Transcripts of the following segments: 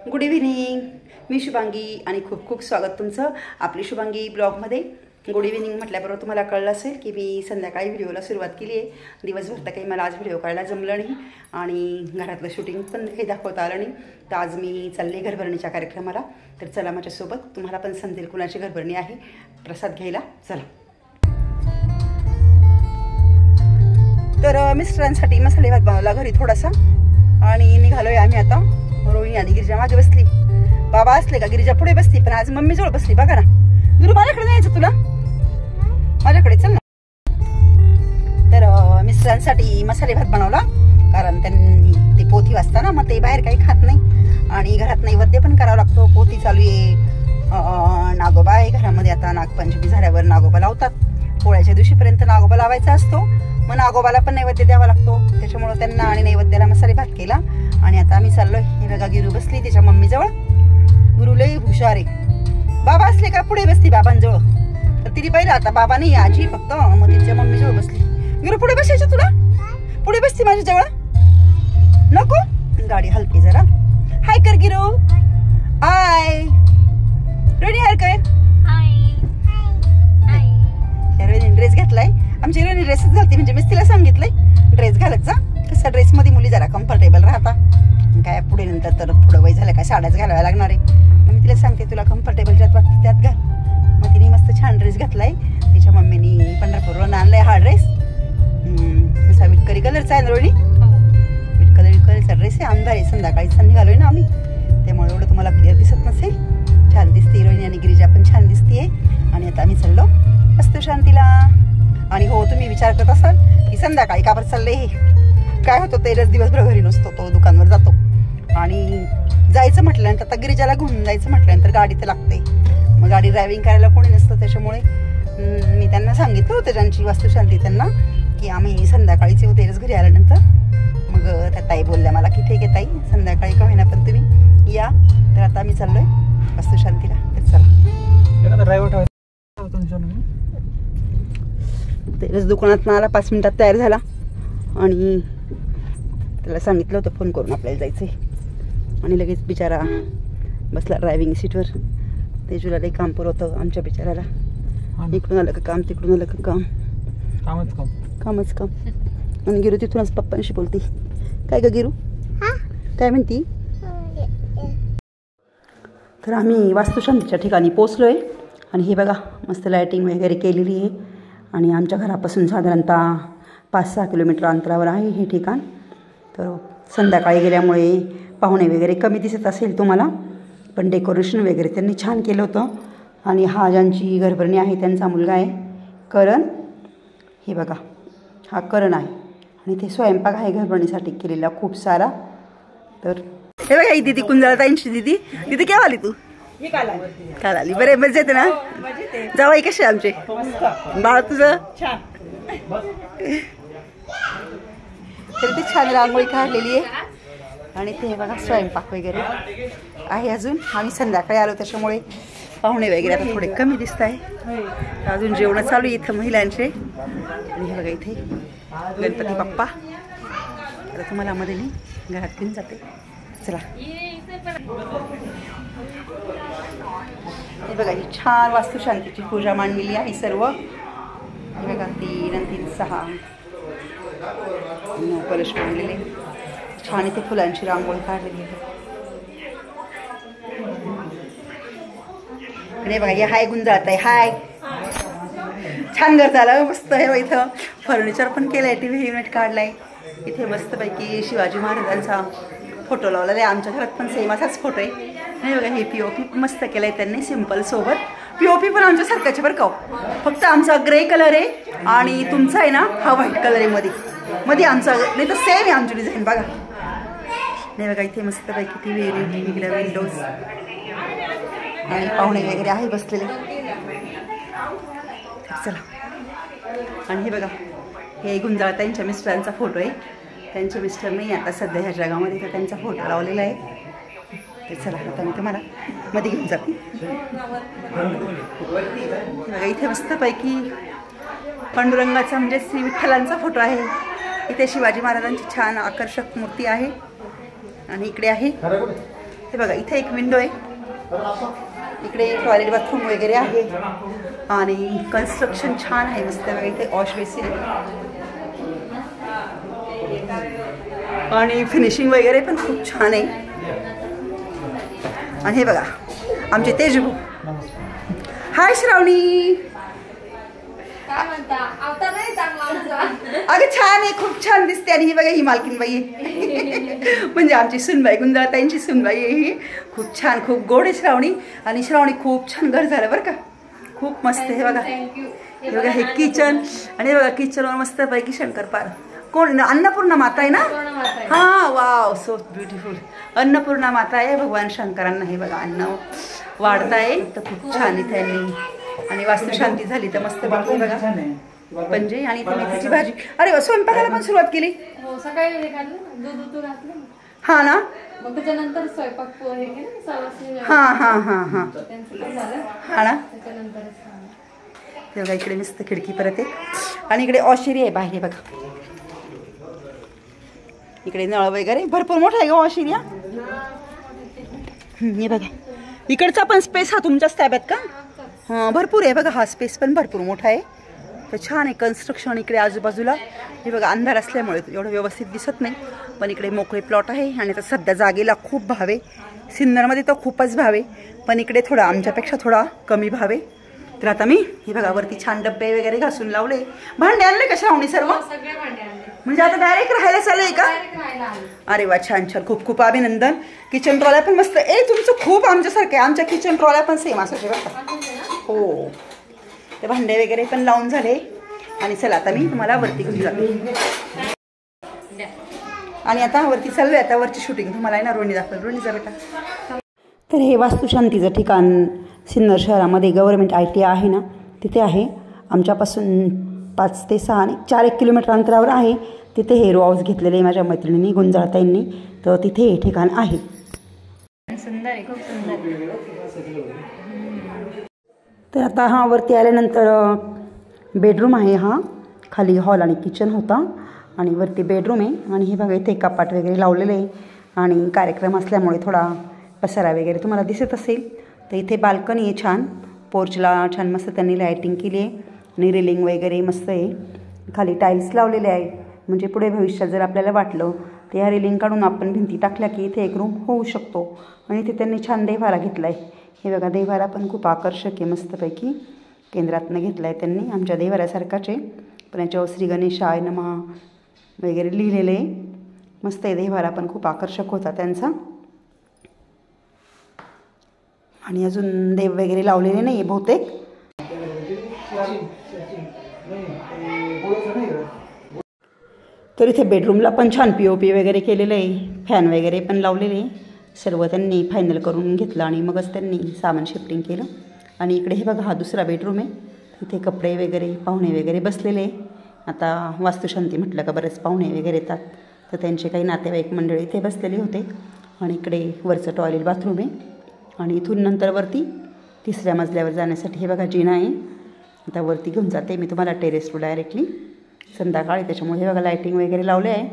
Good evening. मी शुभांगी आणि खूप खूप स्वागत तुमचं आपली शुभांगी ब्लॉगमध्ये. गुड इव्हिनिंग म्हटल्याबरोबर तुम्हाला कळलं असेल की मी संध्याकाळी व्हिडिओला सुरुवात केली आहे. दिवसभर तर काही मला आज व्हिडिओ काढायला जमलं नाही आणि घरातलं शूटिंग पण काही दाखवता आलं नाही. तर आज मी चालले घरभरणीच्या कार्यक्रमाला. तर चला माझ्यासोबत, तुम्हाला पण समजेल कुणाची घरभरणी आहे. प्रसाद घ्यायला चला. तर मिस्टरांसाठी मसाले भात बनवला घरी थोडासा आणि निघालोय आम्ही आता. रोहिणी आणि गिरिजा मागे बसली. बाबा असले का गिरिजा पुढे बसली, पण आज मम्मी जवळ बसली. बघा ना गुरु, माझ्याकडे जायचं तुला, माझ्याकडे चल ना. तर मिस्टरांसाठी मसाले भात बनवला, कारण त्यांनी ते पोथी वाचता ना, मग ते बाहेर काही खात नाही आणि घरात नैवेद्य पण करावा लागतो. पोथी चालू आहे, नागोबा आहे घरामध्ये. आता नागपंचमी झाल्यावर नागोबा लावतात. पोळ्याच्या दिवशीपर्यंत नागोबा लावायचा असतो, मग नागोबाला पण नैवेद्य द्यावा लागतो. त्याच्यामुळे त्यांना आणि नैवेद्याला मसाले भात केला. आणि आता आम्ही चाललोय. हे बघा गिरू बसली त्याच्या मम्मी जवळ. गुरु लई हुशार आहे. बाबा असले का पुढे बसती बाबांजवळ. तर तिने पाहिलं आता बाबा नाही आजी फक्त, मग तिच्या मम्मी जवळ बसली. गिरू पुढे बसायचं तुला, पुढे बसती माझ्या जवळ. नको, गाडी हलते जरा. हाय कर गिरू. हाय रोहिणी, हाय कर. रोहिणी ड्रेस घातलाय. आमची रोहिणी ड्रेसच घालते, म्हणजे मी तिला सांगितलंय ड्रेस घालत जा. कसा ड्रेस मध्ये मुली जरा कम्फर्टेबल राहता. काय पुढे नंतर तर पुढं वय झालं का साड्याच घालाव्या लागणार आहे. मग मी तिला सांगते तुला कम्फर्टेबल ज्यात वाटते त्यात घाल. मग तिने मस्त छान ड्रेस घातलाय. तिच्या मम्मीनी पंढरपूरवरून आणलाय हा ड्रेस. असा विटकरी कलरचा आहे ना रोहिणी, विटकरी कलरचा ड्रेस आहे. अंधार आहे, संध्याकाळी संधी घालोय ना आम्ही, त्यामुळे एवढं तुम्हाला क्लिअर दिसत नसेल. छान दिसते रोहिणी आणि गिरिजा पण छान दिसतीये. आणि आता आम्ही चाललो असतो शांतीला. आणि हो, तुम्ही विचार करत असाल की संध्याकाळी का बरं चालले. हे काय होतं, तेरच दिवसभर घरी नसतो, तो दुकानवर जातो. आणि जायचं म्हटल्यानंतर आता गिरिजाला घेऊन जायचं म्हटल्यानंतर गाडी तर लागते. मग गाडी ड्रायव्हिंग करायला कोणी नसतं. त्याच्यामुळे मी त्यांना सांगितलं होतं, ज्यांची वास्तुशांती त्यांना, की आम्ही संध्याकाळीच येऊ तेरच घरी आल्यानंतर. मग त्या ताई बोलल्या मला की ठीक आहे ताई, संध्याकाळी का होईना पण तुम्ही या. तर आता आम्ही चाललोय वास्तुशांतीला. तर चला. ड्रायव्हर तेरच दुकानात आला, 5 मिनिटात तयार झाला. आणि त्याला सांगितलं होतं फोन करून आपल्याला जायचं आहे. आणि लगेच बिचारा बसला ड्रायव्हिंग सीटवर. तेजूला लई काम पुरवतं आमच्या बिचाराला. इकडून आलं का काम, तिकडून आलं का काम, कामच काम. आणि गिरू तिथूनच पप्पांशी बोलते. काय ग गिरू, काय म्हणती. तर आम्ही वास्तुशांतीच्या ठिकाणी पोचलोय. आणि हे बघा मस्त लायटिंग वगैरे केलेली आहे. आणि आमच्या घरापासून साधारणतः 5-6 किलोमीटर अंतरावर आहे हे ठिकाण. तर संध्याकाळी गेल्यामुळे पाहुणे वगैरे कमी दिसत असेल तुम्हाला, पण डेकोरेशन वगैरे त्यांनी छान केलं होतं. आणि हा ज्यांची घरभरणी आहे त्यांचा मुलगा आहे करण. हे बघा हा करण आहे. आणि ते स्वयंपाक आहे घरभरणीसाठी केलेला खूप सारा. तर हे बघा ही दिदी कुंजळताईंची दिदी. दिदी केव्हा आली तू. काल आली. बरे मजा येते ना. जावई कसे आमचे, बाळ तुझं तर ते छान रांगोळी काढलेली आहे. आणि ते बघा स्वयंपाक वगैरे आहे अजून. आम्ही संध्याकाळी आलो त्याच्यामुळे पाहुणे वगैरे आता थोडे कमी दिसत आहे. अजून जेवण चालू आहे इथं महिलांचे. आणि हे बघा इथे गणपती बाप्पा. आता तुम्हाला मध्ये मी घरात घेऊन जाते. चला. हे बघा ही छान वास्तुशांतीची पूजा मांडलेली आहे सर्व. हे बघा 3 आणि 3 6 कलश मांडलेले. छान इथे फुलांची रांगोळी काढलेली आहे. आणि बघा हे हाय गुंजाळत आहे. हाय छान घर झालं मस्त. हे इथं फर्निचर पण केलंय, TV युनिट काढलाय. इथे मस्तपैकी शिवाजी महाराजांचा फोटो लावलेला आहे. आमच्या घरात पण सेम असाच फोटो आहे. हे बघा हे POP मस्त केलंय त्यांनी सिम्पल सोबत. POP पण आमच्या सारख्याचे बरं का, फक्त आमचा ग्रे कलर आहे आणि तुमचा आहे ना हा व्हाईट कलर आहे. मध्ये आमचा नाही तर सेम आहे आमची डिझाईन. बघा नाही बघा इथे मस्तपैकी TV युनिट, विंडोज आणि पाहुणे वगैरे आहे बसलेले. चला. आणि हे बघा हे गुंजाळताईंच्या मिस्टरांचा फोटो आहे. त्यांचे मिस्टर नाही आता सध्या ह्या जगामध्ये, तर त्यांचा फोटो लावलेला आहे. तर चला आता मी तुम्हाला मध्ये घेऊन जाते. बघा इथे मस्तपैकी पांडुरंगाचा म्हणजे श्री विठ्ठलांचा फोटो आहे. इथे शिवाजी महाराजांची छान आकर्षक मूर्ती आहे. आणि इकडे आहे हे बघा इथे एक विंडो आहे, इकडे टॉयलेट बाथरूम वगैरे आहे आणि कन्स्ट्रक्शन छान आहे मस्त. बघा इथे वॉश बेसिन आणि फिनिशिंग वगैरे पण खूप छान आहे. आणि हे बघा आमचे तेजू. हाय श्रावणी. अगं छान आहे, खूप छान दिसते. आणि ही बघा ही मालकीन बाई आहे म्हणजे आमची सुनबाई, गुंजाळताईंची सुनबाई आहे ही. खूप छान, खूप गोड आहे श्रावणी. आणि श्रावणी खूप छान घर झालं बरं का, खूप मस्त. हे बघा, हे बघा हे किचन. आणि हे बघा किचनवर मस्त पैकी शंकरपाळ. कोण? अन्नपूर्णा माता आहे ना? हा, वाव, सो ब्युटिफुल. अन्नपूर्णा माता आहे भगवान शंकरांना. हे बघा अन्न वाढताय तर खूप छान इथे. आणि वास्तुशांती झाली तर मस्त पैकी बघा पंजे आणि मेथीची भाजी. अरे स्वयंपाकाला पण सुरुवात केली सकाळी. हा ना, मग त्याच्यानंतर स्वयंपाक हे केलं. हा हा हा हा हा ना. बघा इकडे मस्त खिडकी परत आहे आणि इकडे ऑशिरी आहे बाहेर. बघा इकडे नळ वगैरे भरपूर मोठा आहे का ऑशिरी. हे बघा इकडचा पण स्पेस हा तुमच्याच ताब्यात का? हां भरपूर आहे बघा, हा स्पेस पण भरपूर मोठा आहे तर छान आहे. कन्स्ट्रक्शन इकडे आजूबाजूला हे बघा अंधार असल्यामुळे एवढं व्यवस्थित दिसत नाही, पण इकडे मोकळे प्लॉट आहे. आणि आता सध्या जागेला खूप भाव आहे. सिन्नरमध्ये तर खूपच भाव आहे, पण इकडे थोडा आमच्यापेक्षा थोडा कमी भाव आहे. तर आता मी हे बघा वरती छान डब्बे वगैरे घासून लावले. भांडे आणले कशा श्रावणी सर्व? म्हणजे आता डायरेक्ट राहायला चालू का? अरे वा, छान छान, खूप खूप अभिनंदन. किचन ट्रॉल्या पण मस्त. तुमचं खूप आमच्यासारखं आहे. आमच्या किचन ट्रॉल्या पण सेम असायचे बघा. हो, ते भांडे वगैरे पण लावून झाले. आणि चला आता मी तुम्हाला वरती घेऊन जाते. आणि आता वरती चाललोय. आता वरची शूटिंग तुम्हाला आहे ना रोणी दाखवेल. रोणी जा बेटा. तर हे वास्तुशांतीचं ठिकाण सिन्नर शहरामध्ये गव्हर्नमेंट ITI आहे ना, तिथे आहे. आमच्यापासून 5 ते 6 आणि 4 किलोमीटर अंतरावर आहे. तिथे हे रो हाऊस घेतलेले आहे माझ्या मैत्रिणींनी, गुंजाळताईंनी. तर तिथे हे ठिकाण आहे. सुंदर आहे, खूप सुंदर. तर आता हा वरती आल्यानंतर बेडरूम आहे. हा खाली हॉल आणि किचन होता आणि वरती बेडरूम आहे. आणि हे बघा इथे कपाट वगैरे लावलेले आहे. आणि कार्यक्रम असल्यामुळे थोडा पसारा वगैरे तुम्हाला दिसत असेल. तर इथे बाल्कनी आहे छान, पोर्चला छान मस्त त्यांनी लायटिंग केली आहे आणि रेलिंग वगैरे मस्त आहे. खाली टाईल्स लावलेले आहे म्हणजे पुढे भविष्यात जर आपल्याला वाटलं तर या रेलिंग काढून आपण भिंती टाकल्या की इथे एक रूम होऊ शकतो. आणि इथे त्यांनी छान देव्हारा घेतला आहे. हे बघा देव्हारा पण खूप आकर्षक आहे, मस्तपैकी केंद्रातनं घेतला आहे त्यांनी. आमच्या देव्हाऱ्यासारखाच आहे, पण याच्यावर श्री गणेशाय नमः वगैरे लिहिलेले आहे. मस्त आहे देव्हारा पण, खूप आकर्षक होता त्यांचा. आणि अजून देव वगैरे लावलेले नाही आहे बहुतेक. तर इथे बेडरूमला पण छान POP वगैरे केलेलं आहे. फॅन वगैरे पण लावलेले आहे. सर्व त्यांनी फायनल करून घेतलं आणि मगच त्यांनी सामान शिफ्टिंग केलं. आणि इकडे हे बघा हा दुसरा बेडरूम आहे. तिथे कपडे वगैरे पाहुणे वगैरे बसलेले आहे. आता वास्तुशांती म्हटलं का बरेच पाहुणे वगैरे येतात, तर त्यांचे काही नातेवाईक मंडळी इथे बसलेले होते. आणि इकडे वरचं टॉयलेट बाथरूम आहे. आणि इथून नंतर वरती 3ऱ्या मजल्यावर जाण्यासाठी हे बघा जिना आहे. आता वरती घेऊन जाते मी तुम्हाला टेरेस टू डायरेक्टली. संध्याकाळी त्याच्यामुळे हे बघा लायटिंग वगैरे लावले आहे.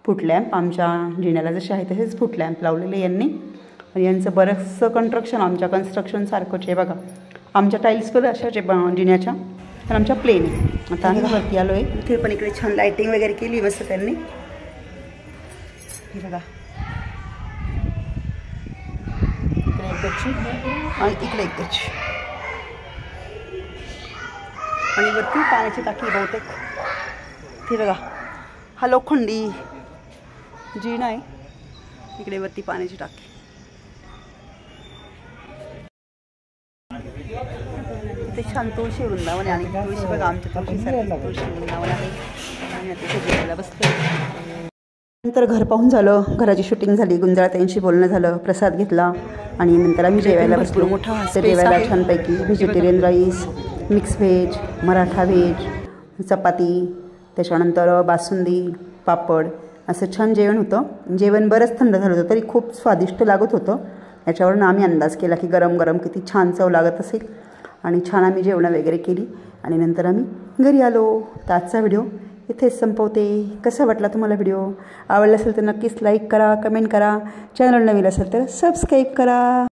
फूट लॅम्प आमच्या जिन्याला जसे आहे तसेच फूट लॅम्प लावलेले यांनी. आणि यांचं बरंचसं कन्स्ट्रक्शन आमच्या कन्स्ट्रक्शनसारखंच आहे बघा. आमच्या टाईल्स पण अशाच आहे जिन्याच्या, पण आमच्या प्लेन आहे. आता आम्ही वरती आलो आहे. इथे पण इकडे छान लायटिंग वगैरे केली मस्त त्यांनी. हे बघा इकडे एक गच्ची आणि इकडे एक गच्ची. आणि वरती पाण्याची टाकी बहुतेक. ते बघा हा लोखंडी जिना आहे. इकडे वरती पाण्याची टाकी. ते छान तुळशी वृंदावन आणि तुळशी बघा आमच्या तुळशीसारखी तुळशी वृंदावन आहे. आणि तिथे जेवायला बसतो. नंतर घर पाहून झालं, घराची शूटिंग झाली, गुंजाळताईंशी बोलणं झालं, प्रसाद घेतला आणि नंतर आम्ही जेवायला बसलो. मोठा जेवायला छानपैकी vegetarian rice, mix veg, Maratha veg, चपाती, त्याच्यानंतर बासुंदी, पापड असं छान जेवण होतं. जेवण बरंच थंड झालं होतं तरी खूप स्वादिष्ट लागत होतं. याच्यावरून आम्ही अंदाज केला की गरम गरम किती छान चव लागत असेल. आणि छान आम्ही जेवणं वगैरे केली आणि नंतर आम्ही घरी आलो. तर आजचा व्हिडिओ इथेच संपवते. कसा वाटला तुम्हाला व्हिडिओ? आवडला असेल तर नक्कीच लाईक करा, कमेंट करा. चॅनल नवीन असेल तर सबस्क्राईब करा.